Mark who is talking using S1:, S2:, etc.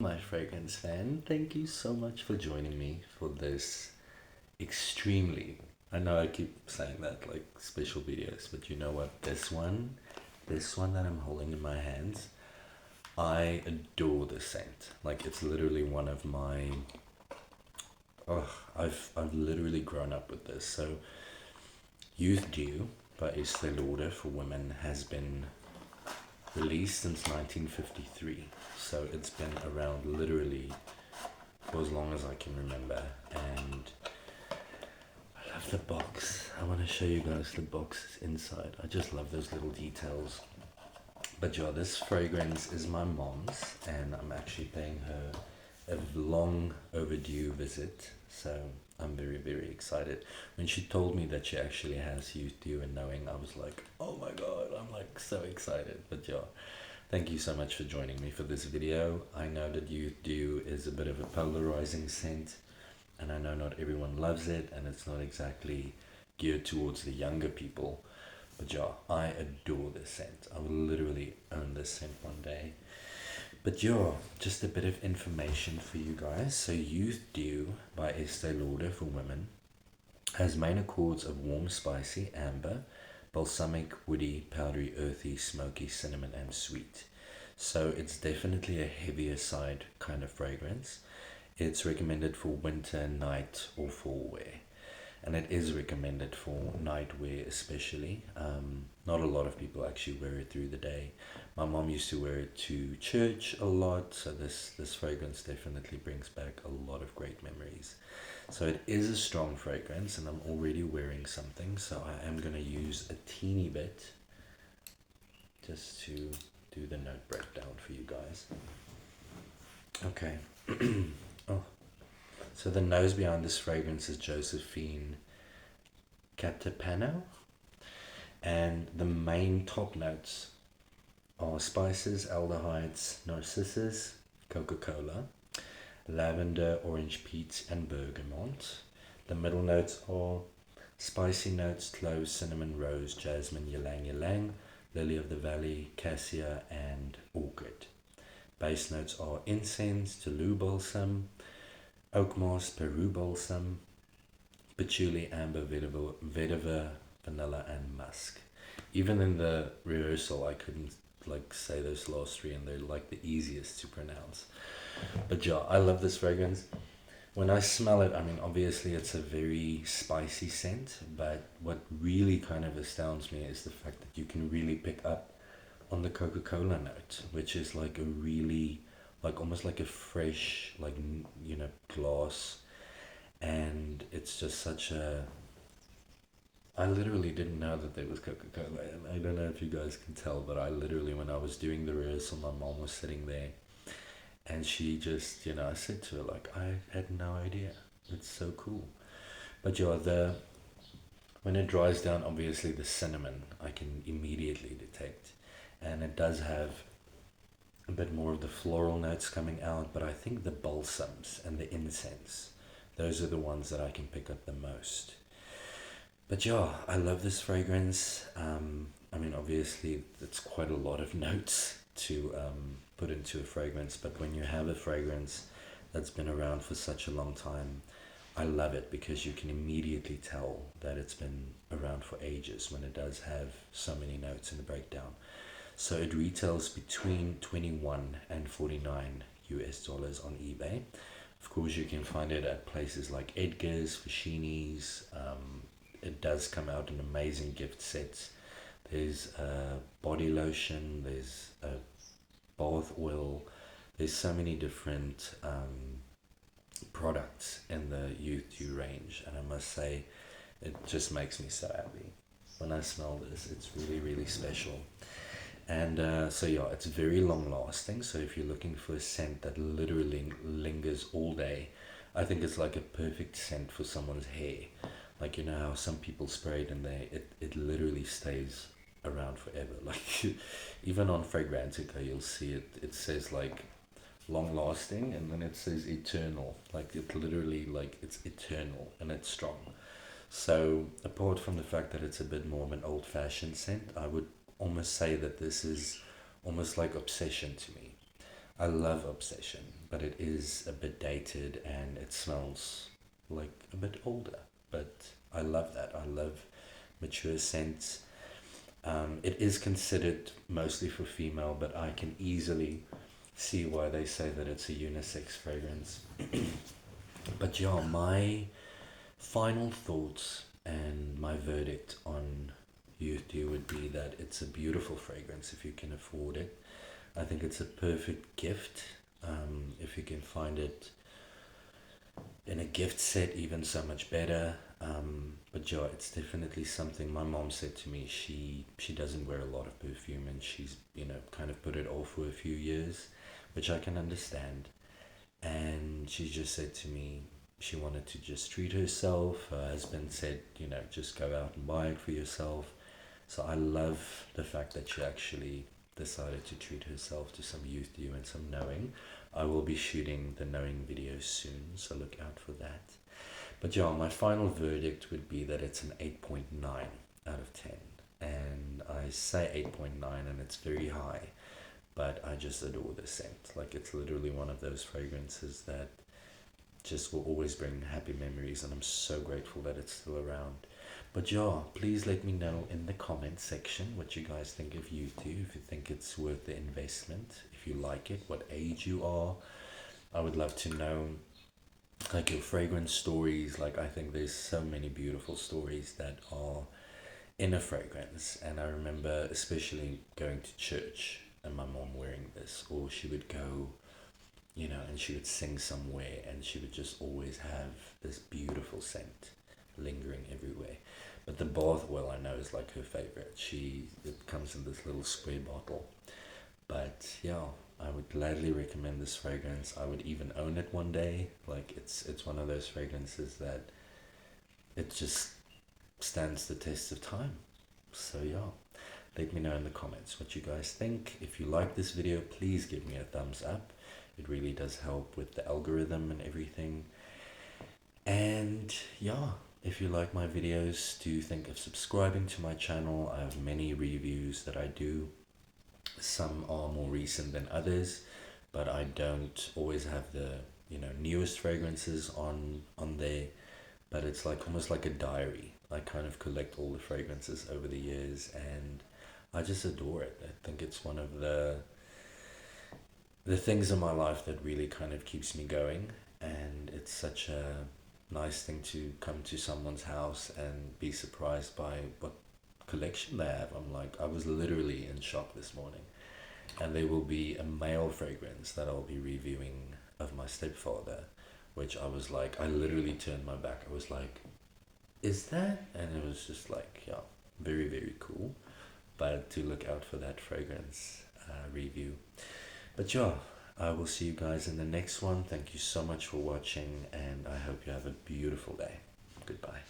S1: My fragrance fan, thank you so much for joining me for this extremely, I know I keep saying that like special videos, but you know what? This one that I'm holding in my hands, I adore the scent. Like it's literally one of my, oh, I've literally grown up with this. So Youth Dew by Estee Lauder for women has been released since 1953. So it's been around literally for as long as I can remember. And I love the box. I want to show you guys the box inside. I just love those little details. But yeah, this fragrance is my mom's, and I'm actually paying her a long overdue visit. So I'm very, very excited. When she told me that she actually has Youth Dew and knowing, I was like, oh my god, I'm like so excited. But yeah, thank you so much for joining me for this video. I know that Youth Dew is a bit of a polarizing scent, and I know not everyone loves it, and it's not exactly geared towards the younger people. But yeah, I adore this scent. I will literally own this scent one day. But yeah, just a bit of information for you guys. So Youth Dew by Estee Lauder for women has main accords of warm, spicy, amber, balsamic, woody, powdery, earthy, smoky, cinnamon, and sweet. So it's definitely a heavier side kind of fragrance. It's recommended for winter, night, or fall wear. And it is recommended for night wear, especially. Not a lot of people actually wear it through the day. My mom used to wear it to church a lot, so this fragrance definitely brings back a lot of great memories. So it is a strong fragrance, and I'm already wearing something, so I am going to use a teeny bit just to do the note breakdown for you guys. Okay. Oh, so the nose behind this fragrance is Josephine Catapano, and the main top notes are spices, aldehydes, narcissus, Coca-Cola, lavender, orange peach, and bergamot. The middle notes are spicy notes, cloves, cinnamon, rose, jasmine, ylang ylang, lily of the valley, cassia, and orchid. Base notes are incense, Toulouse balsam, oak moss, Peru balsam, patchouli, amber, vetiver, vanilla, and musk. Even in the rehearsal, I couldn't like say those last three, and they're like the easiest to pronounce. But yeah, I love this fragrance. When I smell it, I mean, obviously it's a very spicy scent, but what really kind of astounds me is the fact that you can really pick up on the Coca-Cola note, which is like a really, like almost like a fresh, like, glass. And it's just such a, I literally didn't know that there was Coca-Cola, and I don't know if you guys can tell, but I literally, when I was doing the rehearsal, my mom was sitting there, and she just, I said to her, like, I had no idea. It's so cool. But yeah, when it dries down, obviously the cinnamon I can immediately detect, and it does have a bit more of the floral notes coming out, but I think the balsams and the incense, those are the ones that I can pick up the most. But yeah, I love this fragrance. I mean, obviously, it's quite a lot of notes to put into a fragrance, but when you have a fragrance that's been around for such a long time, I love it because you can immediately tell that it's been around for ages when it does have so many notes in the breakdown. So it retails between 21 and 49 US dollars on eBay. Of course, you can find it at places like Edgar's, Foschini's. It does come out in amazing gift sets. There's body lotion, there's a bath oil, there's so many different products in the Youth Dew range, and I must say, it just makes me so happy. When I smell this, it's really, really special. And so yeah, it's very long lasting. So if you're looking for a scent that literally lingers all day, I think it's like a perfect scent for someone's hair. Like you know how some people spray it and it literally stays around forever. Like even on Fragrantica, you'll see it. It says like long lasting, and then it says eternal. Like it literally like it's eternal and it's strong. So apart from the fact that it's a bit more of an old fashioned scent, I would almost say that this is almost like obsession to me. I love obsession. but it is a bit dated and it smells like a bit older. But I love that. I love mature scents. It is considered mostly for female, but I can easily see why they say that it's a unisex fragrance. But yeah, my final thoughts and my verdict on Youth Dew would be that it's a beautiful fragrance if you can afford it. I think it's a perfect gift. If you can find it in a gift set, even so much better. But yeah, it's definitely something my mom said to me. She doesn't wear a lot of perfume, and she's kind of put it off for a few years, which I can understand. And she just said to me she wanted to just treat herself. Her husband said, just go out and buy it for yourself. So I love the fact that she actually decided to treat herself to some Youth Dew and some Knowing. I will be shooting the Knowing video soon, so look out for that. But yeah, my final verdict would be that it's an 8.9 out of 10. And I say 8.9 and it's very high, but I just adore the scent. Like, it's literally one of those fragrances that just will always bring happy memories, and I'm so grateful that it's still around. But yeah, please let me know in the comment section what you guys think of Youth Dew, if you think it's worth the investment, if you like it, what age you are. I would love to know like your fragrance stories. Like, I think there's so many beautiful stories that are in a fragrance, and I remember especially going to church and my mom wearing this, or she would go, and she would sing somewhere, and she would just always have this beautiful scent lingering everywhere. But the bath oil, I know, is like her favorite. It comes in this little square bottle. But yeah, I would gladly recommend this fragrance. I would even own it one day. Like, it's one of those fragrances that it just stands the test of time. So yeah, let me know in the comments what you guys think. If you like this video, please give me a thumbs up. It really does help with the algorithm and everything. And yeah, if you like my videos, do think of subscribing to my channel. I have many reviews that I do. Some are more recent than others, but I don't always have the newest fragrances on there. But it's like almost like a diary. I kind of collect all the fragrances over the years, and I just adore it. I think it's one of the things in my life that really kind of keeps me going, and it's such a nice thing to come to someone's house and be surprised by what collection they have. I was literally in shock this morning. And there will be a male fragrance that I'll be reviewing of my stepfather, which I was like, I literally turned my back. I was like, is that? And it was just like, yeah, very, very cool. But to look out for that fragrance review. But yeah, I will see you guys in the next one. Thank you so much for watching, and I hope you have a beautiful day. Goodbye.